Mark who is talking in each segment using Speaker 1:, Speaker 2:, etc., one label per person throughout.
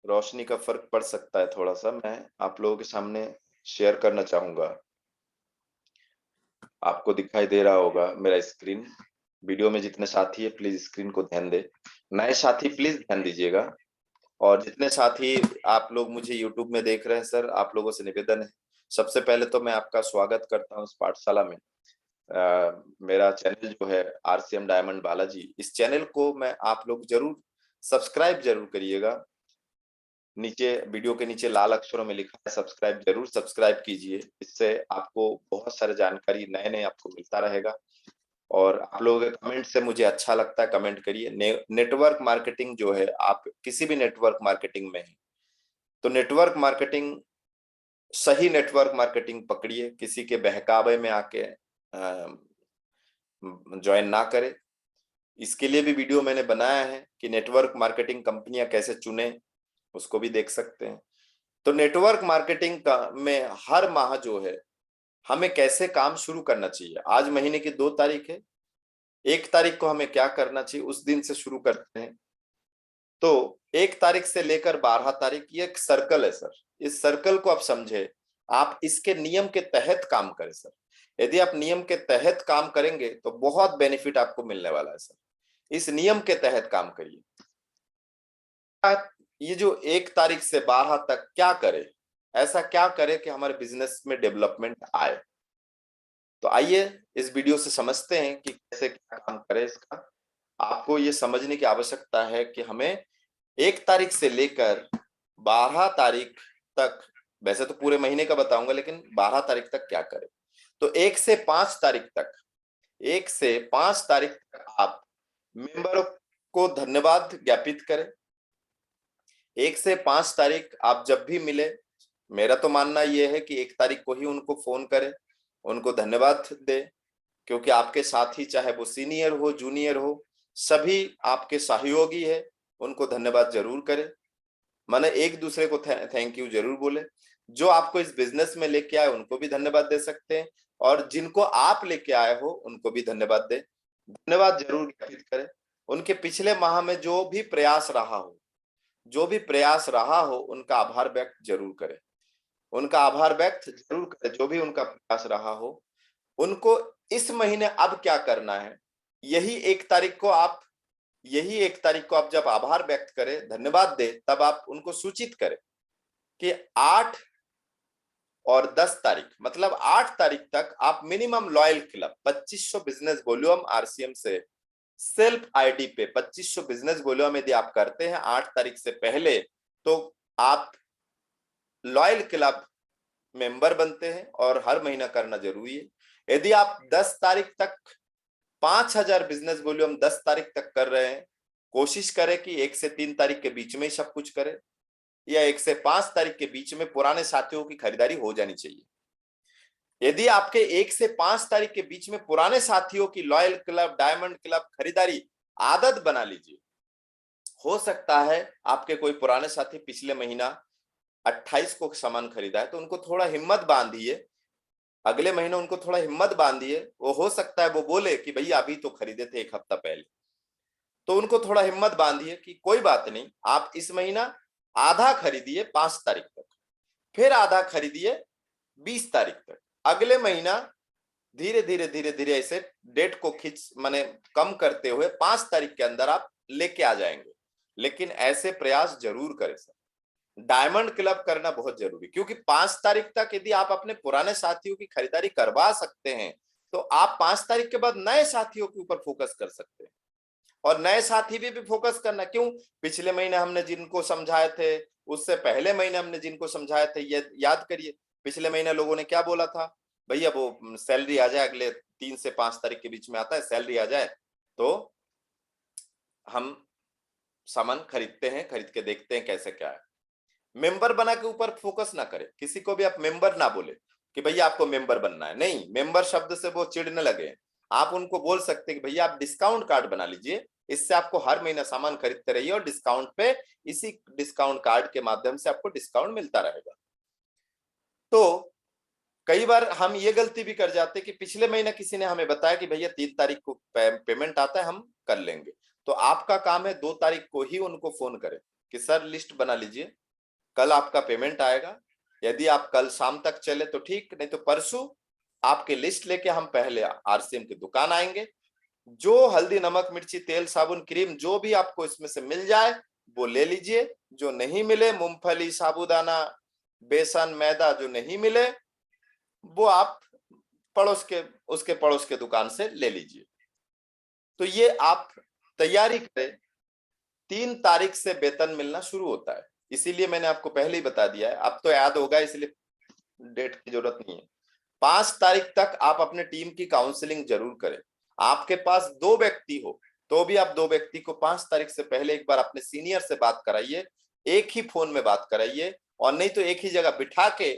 Speaker 1: रोशनी का फर्क पड़ सकता है थोड़ा सा। मैं आप लोगों के सामने शेयर करना चाहूंगा। आपको दिखाई दे रहा होगा मेरा स्क्रीन। वीडियो में जितने साथी है प्लीज स्क्रीन को ध्यान दे। नए साथी प्लीज ध्यान दीजिएगा। और जितने साथी आप लोग मुझे यूट्यूब में देख रहे हैं सर, आप लोगों से निवेदन है, सबसे पहले तो मैं आपका स्वागत करता हूँ इस पाठशाला में। मेरा चैनल जो है आरसीएम डायमंड बालाजी, इस चैनल को मैं आप लोग जरूर सब्सक्राइब जरूर करिएगा। नीचे वीडियो के नीचे लाल अक्षरों में लिखा है सब्सक्राइब, जरूर सब्सक्राइब कीजिए। इससे आपको बहुत सारे जानकारी नए नए आपको मिलता रहेगा। और आप लोगों के कमेंट से मुझे अच्छा लगता है, कमेंट करिए। नेटवर्क मार्केटिंग जो है, आप किसी भी नेटवर्क मार्केटिंग में है तो नेटवर्क मार्केटिंग, सही नेटवर्क मार्केटिंग पकड़िए, किसी के बहकावे में आके ज्वाइन ना करें। इसके लिए भी वीडियो मैंने बनाया है कि नेटवर्क मार्केटिंग कंपनियां कैसे चुने, उसको भी देख सकते हैं। तो नेटवर्क मार्केटिंग का में हर माह जो है हमें कैसे काम शुरू करना चाहिए। आज महीने की 2 तारीख है, 1 तारीख को हमें क्या करना चाहिए उस दिन से शुरू करते हैं। तो 1 तारीख से लेकर 12 तारीख, ये एक सर्कल है सर। इस सर्कल को आप समझे, आप इसके नियम के तहत काम करें सर। यदि आप नियम के तहत काम करेंगे तो बहुत बेनिफिट आपको मिलने वाला है सर। इस नियम के तहत काम करिए। ये जो 1 तारीख से 12 तक क्या करे, ऐसा क्या करे कि हमारे बिजनेस में डेवलपमेंट आए। तो आइए इस वीडियो से समझते हैं कि कैसे क्या काम करें इसका। आपको ये समझने की आवश्यकता है कि हमें 1 तारीख से लेकर 12 तारीख तक, वैसे तो पूरे महीने का बताऊंगा लेकिन 12 तारीख तक क्या करें। तो 1 से 5 तारीख तक, 1 से 5 तारीख तक आप मेंबरों को धन्यवाद ज्ञापित करें। 1 से 5 तारीख आप जब भी मिले, मेरा तो मानना यह है कि 1 तारीख को ही उनको फोन करें, उनको धन्यवाद दे। क्योंकि आपके साथी चाहे वो सीनियर हो जूनियर हो, सभी आपके सहयोगी है, उनको धन्यवाद जरूर करें। माने एक दूसरे को थैंक यू जरूर बोले। जो आपको इस बिजनेस में लेके आए उनको भी धन्यवाद दे सकते हैं, और जिनको आप लेके आए हो उनको भी धन्यवाद दे, धन्यवाद जरूर ज्ञापित करें। उनके पिछले माह में जो भी प्रयास रहा हो, जो भी प्रयास रहा हो, उनका आभार व्यक्त जरूर करें, उनका आभार व्यक्त जरूर करें। जो भी उनका प्रयास रहा हो उनको इस महीने अब क्या करना है, यही 1 तारीख को आप, यही 1 तारीख को आप जब आभार व्यक्त करें, धन्यवाद दे, तब आप उनको सूचित करें कि 8 और 10 तारीख, मतलब 8 तारीख तक आप minimum loyal club 2500 business volume RCM से सेल्फ आईडी पे 2500 बिजनेस वॉल्यूम यदि आप करते हैं 8 तारीख से पहले, तो आप लॉयल क्लब मेंबर बनते हैं, और हर महीना करना जरूरी है। यदि आप 10 तारीख तक 5000 बिजनेस वॉल्यूम 10 तारीख तक कर रहे हैं, कोशिश करें कि 1 से 3 तारीख के बीच में ही सब कुछ करें, या 1 से 5 तारीख के बीच में पुराने साथियों की खरीदारी हो जानी चाहिए। यदि आपके 1 से 5 तारीख के बीच में पुराने साथियों की लॉयल क्लब, डायमंड क्लब खरीदारी आदत बना लीजिए। हो सकता है आपके कोई पुराने साथी पिछले महीना 28 को सामान खरीदा है, तो उनको थोड़ा हिम्मत बांधिए, अगले महीने उनको थोड़ा हिम्मत बांधिए। वो हो सकता है वो बोले कि भैया अभी तो खरीदे थे 1 हफ्ता पहले, तो उनको थोड़ा हिम्मत बांधिए कि कोई बात नहीं, आप इस महीना आधा खरीदिए 5 तारीख तक, फिर आधा खरीदिए 20 तारीख तक। अगले महीना धीरे धीरे धीरे धीरे ऐसे डेट को खींच माने कम करते हुए 5 तारीख के अंदर आप लेके आ जाएंगे। लेकिन ऐसे प्रयास जरूर करें सर। डायमंड क्लब करना बहुत जरूरी, क्योंकि 5 तारीख तक यदि आप अपने पुराने साथियों की खरीदारी करवा सकते हैं तो आप 5 तारीख के बाद नए साथियों के ऊपर फोकस कर सकते हैं। और नए साथी भी फोकस करना क्यों, पिछले महीने हमने जिनको समझाए थे, उससे पहले महीने हमने जिनको समझाए थे, ये याद करिए। पिछले महीने लोगों ने क्या बोला था, भैया वो सैलरी आ जाए, अगले 3 से 5 तारीख के बीच में आता है, सैलरी आ जाए तो हम सामान खरीदते हैं, खरीद के देखते हैं कैसे क्या है। मेंबर बना के ऊपर फोकस ना करें, किसी को भी आप मेंबर ना बोले कि भैया आपको मेंबर बनना है, नहीं, मेंबर शब्द से वो चिढ़ने लगे। आप उनको बोल सकते हैं कि भैया आप डिस्काउंट कार्ड बना लीजिए, इससे आपको हर महीना सामान खरीदते रहिए और डिस्काउंट पे, इसी डिस्काउंट कार्ड के माध्यम से आपको डिस्काउंट मिलता रहेगा। तो कई बार हम ये गलती भी कर जाते हैं कि पिछले महीने किसी ने हमें बताया कि भैया 3 तारीख को पेमेंट आता है, हम कर लेंगे। तो आपका काम है 2 तारीख को ही उनको फोन करें कि सर लिस्ट बना लीजिए, कल आपका पेमेंट आएगा, यदि आप कल शाम तक चले तो ठीक, नहीं तो परसों आपके लिस्ट लेके हम पहले आरसीएम की दुकान आएंगे, जो हल्दी नमक मिर्ची तेल साबुन क्रीम जो भी आपको इसमें से मिल जाए वो ले लीजिए, जो नहीं मिले मूंगफली साबूदाना बेसन मैदा जो नहीं मिले वो आप उसके पड़ोस के दुकान से ले लीजिए। तो ये आप तैयारी करें, 3 तारीख से वेतन मिलना शुरू होता है, इसीलिए मैंने आपको पहले ही बता दिया है, अब तो याद होगा इसलिए डेट की जरूरत नहीं है। 5 तारीख तक आप अपने टीम की काउंसलिंग जरूर करें। आपके पास 2 व्यक्ति हो तो भी आप 2 व्यक्ति को 5 तारीख से पहले एक बार अपने सीनियर से बात कराइए, एक ही फोन में बात कराइए, और नहीं तो एक ही जगह बिठा के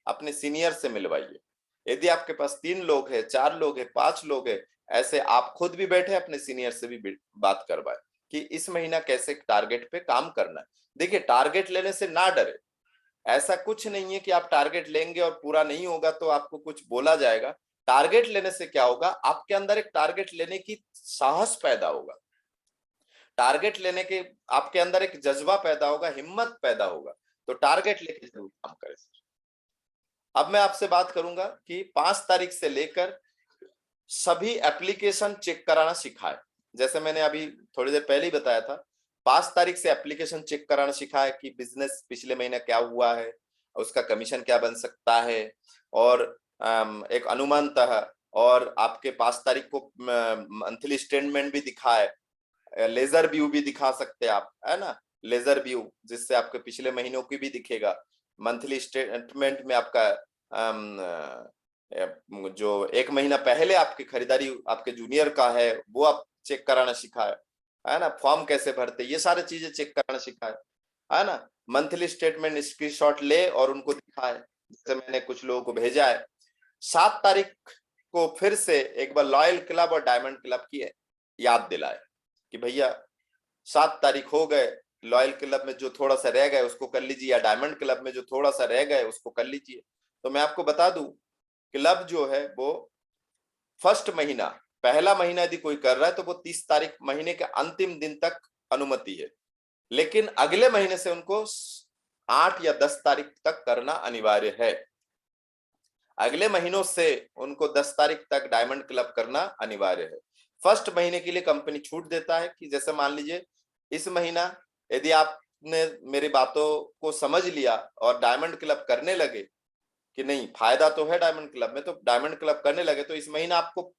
Speaker 1: अपने सीनियर से मिलवाइए। यदि आपके पास 3 लोग हैं, 4 लोग हैं, 5 लोग हैं, ऐसे आप खुद भी बैठे अपने सीनियर से भी बात करवाए कि इस महीना कैसे टारगेट पे काम करना है। देखिए, टारगेट लेने से ना डरे, ऐसा कुछ नहीं है कि आप टारगेट लेंगे और पूरा नहीं होगा तो आपको कुछ बोला जाएगा। टारगेट लेने से क्या होगा, आपके अंदर एक टारगेट लेने की साहस पैदा होगा, टारगेट लेने के आपके अंदर एक जज्बा पैदा होगा, हिम्मत पैदा होगा, तो टारगेट लेके जरूर काम करें सर। अब मैं आपसे बात करूंगा कि 5 तारीख से लेकर सभी एप्लीकेशन चेक कराना सिखाए। जैसे मैंने अभी थोड़ी देर पहले ही बताया था, 5 तारीख से एप्लीकेशन चेक कराना सिखाए कि बिजनेस पिछले महीने क्या हुआ है, उसका कमीशन क्या बन सकता है, और एक अनुमानतः, और आपके 5 तारीख को मंथली स्टेटमेंट भी दिखाए, लेजर व्यू भी दिखा सकते हैं आप, है ना, लेजर व्यू जिससे आपके पिछले महीनों की भी दिखेगा। मंथली स्टेटमेंट में आपका जो 1 महीना पहले आपकी खरीदारी आपके जूनियर का है वो आप चेक कराना सिखाए, है ना, फॉर्म कैसे भरते, ये सारी चीजें चेक कराना सिखाए, है ना। मंथली स्टेटमेंट स्क्रीनशॉट ले और उनको दिखाए, जैसे मैंने कुछ लोगों को भेजा है। 7 तारीख को फिर से एक बार लॉयल क्लब और डायमंड क्लब की याद दिलाए कि भैया 7 तारीख हो गए, लॉयल क्लब में जो थोड़ा सा रह गए उसको कर लीजिए, या डायमंड क्लब में जो थोड़ा सा रह गए उसको कर लीजिए। तो मैं आपको बता दूं, क्लब जो है वो फर्स्ट महीना, पहला महीना यदि कोई कर रहा है तो वो 30 तारीख महीने के अंतिम दिन तक अनुमति है, लेकिन अगले महीने से उनको 8 या 10 तारीख तक करना अनिवार्य है। अगले महीनों से उनको 10 तारीख तक डायमंड क्लब करना अनिवार्य है। फर्स्ट महीने के लिए कंपनी छूट देता है कि जैसे मान लीजिए इस महीना यदि आपने मेरी बातों को समझ लिया और डायमंड क्लब करने लगे कि नहीं फायदा तो है डायमंड क्लब में, तो डायमंड क्लब करने लगे, तो इस महीना आपको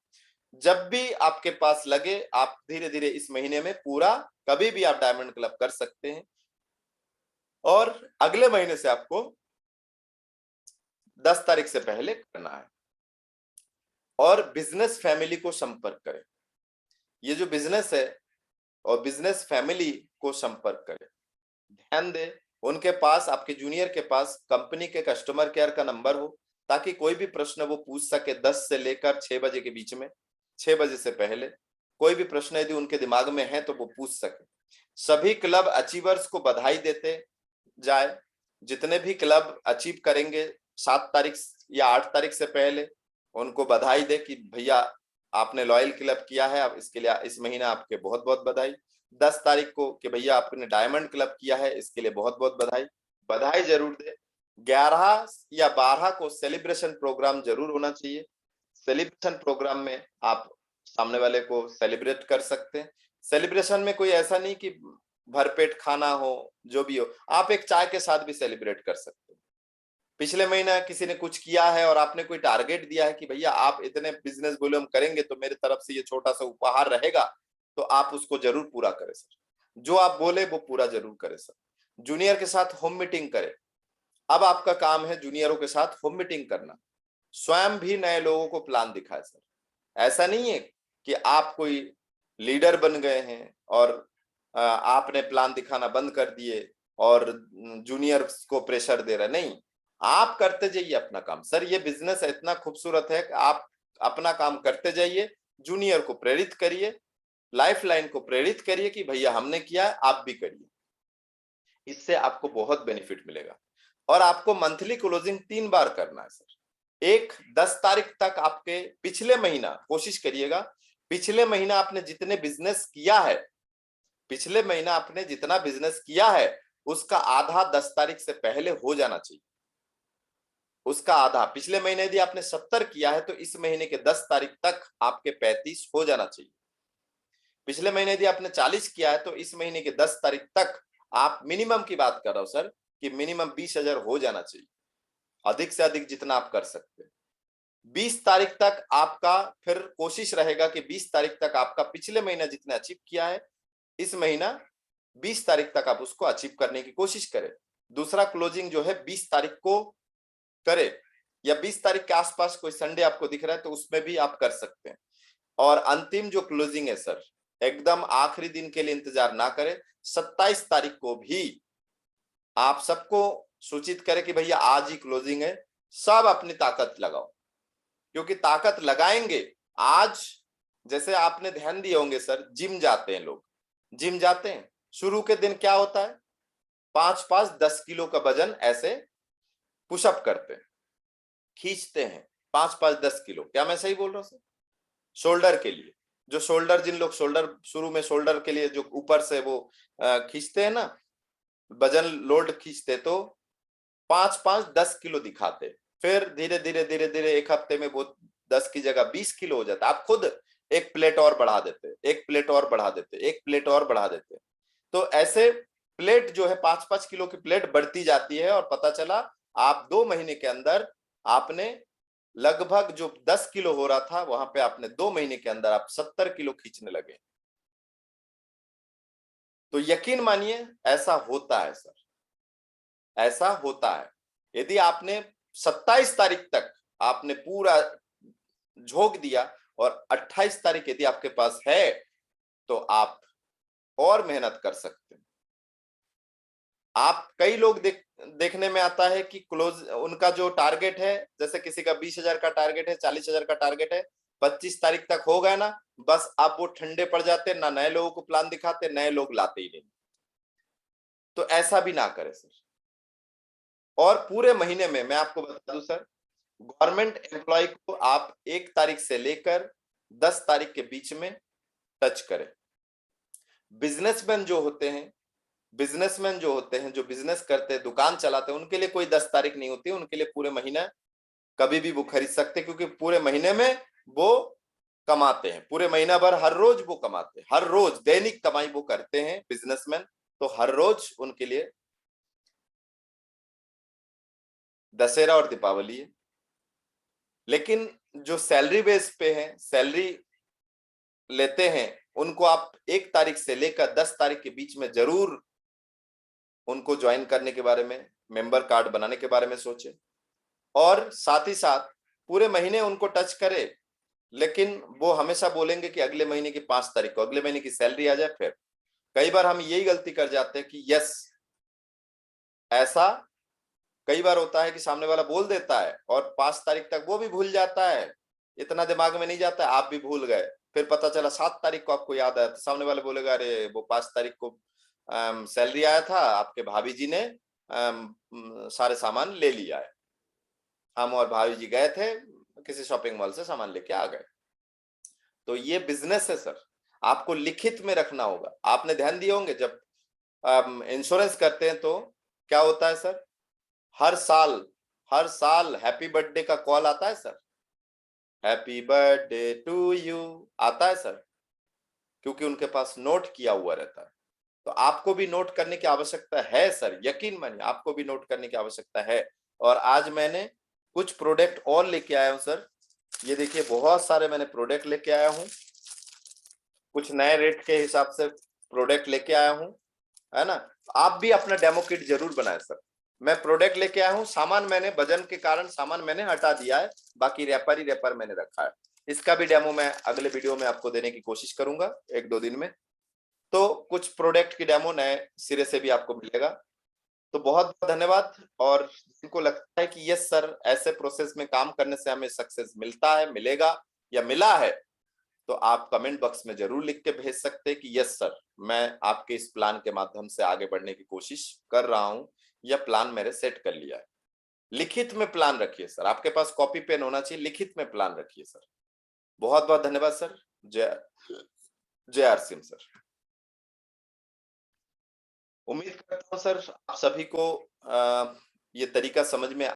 Speaker 1: जब भी आपके पास लगे आप धीरे धीरे इस महीने में पूरा कभी भी आप डायमंड क्लब कर सकते हैं, और अगले महीने से आपको 10 तारीख से पहले करना है। और बिजनेस फैमिली को संपर्क करें, ये जो बिजनेस है और बिजनेस फैमिली को संपर्क करें, ध्यान दें उनके पास, आपके जूनियर के पास कंपनी के कस्टमर केयर का नंबर हो, ताकि कोई भी प्रश्न वो पूछ सके 10 से लेकर 6 बजे के बीच में, 6 बजे से पहले कोई भी प्रश्न यदि उनके दिमाग में है तो वो पूछ सके। सभी क्लब अचीवर्स को बधाई देते जाए, जितने भी क्लब अचीव करेंगे 7 तारीख या 8 तारीख से पहले उनको बधाई दे कि भैया आपने लॉयल क्लब किया है, अब इसके लिए इस महीना आपके बहुत बहुत बधाई। 10 तारीख को कि भैया आपने डायमंड क्लब किया है, इसके लिए बहुत बहुत बधाई, बधाई जरूर दे। 11 या 12 को सेलिब्रेशन प्रोग्राम जरूर होना चाहिए। सेलिब्रेशन प्रोग्राम में आप सामने वाले को सेलिब्रेट कर सकते हैं। सेलिब्रेशन में कोई ऐसा नहीं कि भरपेट खाना हो, जो भी हो, आप एक चाय के साथ भी सेलिब्रेट कर सकते हैं। पिछले महीना किसी ने कुछ किया है और आपने कोई टारगेट दिया है कि भैया आप इतने बिजनेस वॉल्यूम करेंगे तो मेरी तरफ से ये छोटा सा उपहार रहेगा, तो आप उसको जरूर पूरा करें सर, जो आप बोले वो पूरा जरूर करें सर। जूनियर के साथ होम मीटिंग करें, अब आपका काम है जूनियरों के साथ होम मीटिंग करना, स्वयं भी नए लोगों को प्लान दिखाए सर। ऐसा नहीं है कि आप कोई लीडर बन गए हैं और आपने प्लान दिखाना बंद कर दिए और जूनियर्स को प्रेशर दे रहे, नहीं, आप करते जाइए अपना काम सर। ये बिजनेस इतना खूबसूरत है कि आप अपना काम करते जाइए, जूनियर को प्रेरित करिए, लाइफ लाइन को प्रेरित करिए कि भैया हमने किया है आप भी करिए, इससे आपको बहुत बेनिफिट मिलेगा। और आपको मंथली क्लोजिंग 3 बार करना है सर। एक 10 तारीख तक आपके पिछले महीना कोशिश करिएगा, पिछले महीना आपने जितने बिजनेस किया है, पिछले महीना आपने जितना बिजनेस किया है उसका आधा 10 तारीख से पहले हो जाना चाहिए। उसका आधा, पिछले महीने यदि आपने 70 किया है तो इस महीने के 10 तारीख तक आपके 35 हो जाना चाहिए। पिछले महीने यदि आपने 40 किया है तो इस महीने के 10 तारीख तक, आप मिनिमम की बात कर रहा हूं सर, कि मिनिमम 20,000 हो जाना चाहिए, अधिक से अधिक जितना आप कर सकते हैं। 20 तारीख तक आपका फिर कोशिश रहेगा कि 20 तारीख तक आपका पिछले महीना जितने अचीव किया है, इस महीना 20 तारीख तक आप उसको अचीव करने की कोशिश करें। दूसरा क्लोजिंग जो है 20 तारीख को करे, या 20 तारीख के आसपास कोई संडे आपको दिख रहा है तो उसमें भी आप कर सकते हैं। और अंतिम जो क्लोजिंग है सर, एकदम आखिरी दिन के लिए इंतजार ना करें, 27 तारीख को भी आप सबको सूचित करें कि भैया आज ही क्लोजिंग है, सब अपनी ताकत लगाओ, क्योंकि ताकत लगाएंगे आज। जैसे आपने ध्यान दिए होंगे सर, जिम जाते हैं लोग, जिम जाते हैं, शुरू के दिन क्या होता है, 5-5 10 किलो का वजन ऐसे पुशअप करते हैं, खींचते हैं, 5-5 10 किलो। क्या मैं सही बोल रहा हूं सर? शोल्डर के लिए, जो शोल्डर, जिन लोग शोल्डर, शुरू में शोल्डर के लिए जो ऊपर से वो खींचते हैं ना, वजन लोड खींचते, तो 5-5 10 किलो दिखाते, फिर धीरे धीरे धीरे धीरे एक हफ्ते में वो 10 की जगह 20 किलो हो जाता। आप खुद एक प्लेट और बढ़ा देते, एक प्लेट और बढ़ा देते, एक प्लेट और बढ़ा देते, तो ऐसे प्लेट जो है 5-5 किलो की प्लेट बढ़ती जाती है, और पता चला आप 2 महीने के अंदर आपने लगभग जो 10 किलो हो रहा था, वहां पे आपने 2 महीने के अंदर आप 70 किलो खींचने लगे। तो यकीन मानिए ऐसा होता है सर, ऐसा होता है। यदि आपने 27 तारीख तक आपने पूरा झोंक दिया, और 28 तारीख यदि आपके पास है, तो आप और मेहनत कर सकते हैं। आप, कई लोग देखने में आता है कि क्लोज उनका जो टारगेट है, जैसे किसी का 20,000 का टारगेट है, 40,000 का टारगेट है, 25 तारीख तक हो गया ना, बस आप वो ठंडे पड़ जाते, ना नए लोगों को प्लान दिखाते, नए लोग लाते ही नहीं। तो ऐसा भी ना करें सर। और पूरे महीने में मैं आपको बता दूं सर, गवर्नमेंट एम्प्लॉय को आप 1 तारीख से लेकर 10 तारीख के बीच में टच करें। बिजनेसमैन जो होते हैं, बिजनेसमैन जो होते हैं, जो बिजनेस करते हैं, दुकान चलाते हैं, उनके लिए कोई 10 तारीख नहीं होती, उनके लिए पूरे महीना कभी भी वो खरीद सकते, क्योंकि पूरे महीने में वो कमाते हैं, पूरे महीना भर हर रोज वो कमाते हैं, हर रोज दैनिक कमाई वो करते हैं बिजनेसमैन, तो हर रोज उनके लिए दशहरा और दीपावली है। लेकिन जो सैलरी बेस पे है, सैलरी लेते हैं, उनको आप 1 तारीख से लेकर 10 तारीख के बीच में जरूर उनको ज्वाइन करने के बारे में, मेंबर कार्ड बनाने के बारे में सोचें, और साथ ही साथ पूरे महीने उनको टच करे, लेकिन वो हमेशा बोलेंगे कि अगले महीने की 5 तारीख को, अगले महीने की सैलरी आ जाए। फिर कई बार हम यही गलती कर जाते हैं कि यस, ऐसा कई बार होता है कि सामने वाला बोल देता है और 5 तारीख तक वो भी भूल जाता है, इतना दिमाग में नहीं जाता है, आप भी भूल गए। फिर पता चला 7 तारीख को आपको याद आया, तो सामने वाले बोलेगा अरे वो 5 तारीख को सैलरी आया था, आपके भाभी जी ने सारे सामान ले लिया है, हम और भाभी जी गए थे किसी शॉपिंग मॉल से, सामान लेके आ गए। तो ये बिजनेस है सर, आपको लिखित में रखना होगा। आपने ध्यान दिए होंगे जब इंश्योरेंस करते हैं तो क्या होता है सर, हर साल हैप्पी बर्थडे का कॉल आता है sir, happy birthday to you आता है सर, क्योंकि उनके पास नोट किया हुआ रहता है। तो आपको भी नोट करने की आवश्यकता है सर, यकीन मानिए आपको भी नोट करने की आवश्यकता है। और आज मैंने कुछ प्रोडक्ट और लेके आया हूं सर, ये देखिए बहुत सारे मैंने प्रोडक्ट लेके आया हूं, कुछ नए रेट के हिसाब से प्रोडक्ट लेके आया हूं, है ना। आप भी अपना डेमो किट जरूर बनाएं सर। मैं प्रोडक्ट लेके आया हूं, सामान मैंने वजन के कारण सामान मैंने हटा दिया है, बाकी रैपर ही रैपर मैंने रखा है। इसका भी डेमो मैं अगले वीडियो में आपको देने की कोशिश करूंगा 1-2 दिन में। तो कुछ प्रोडक्ट की डेमो नए सिरे से भी आपको मिलेगा। तो बहुत बहुत धन्यवाद। और जिनको लगता है कि यस सर, ऐसे प्रोसेस में काम करने से हमें सक्सेस मिलता है, मिलेगा या मिला है, तो आप कमेंट बॉक्स में जरूर लिख के भेज सकते हैं कि यस सर, मैं आपके इस प्लान के माध्यम से आगे बढ़ने की कोशिश कर रहा हूं, या प्लान मेरे सेट कर लिया है। लिखित में प्लान रखिए सर, आपके पास कॉपी पेन होना चाहिए, लिखित में प्लान रखिए सर। बहुत बहुत धन्यवाद सर। जय जय आर सिंह सर। उम्मीद करता हूँ सर आप सभी को ये तरीका समझ में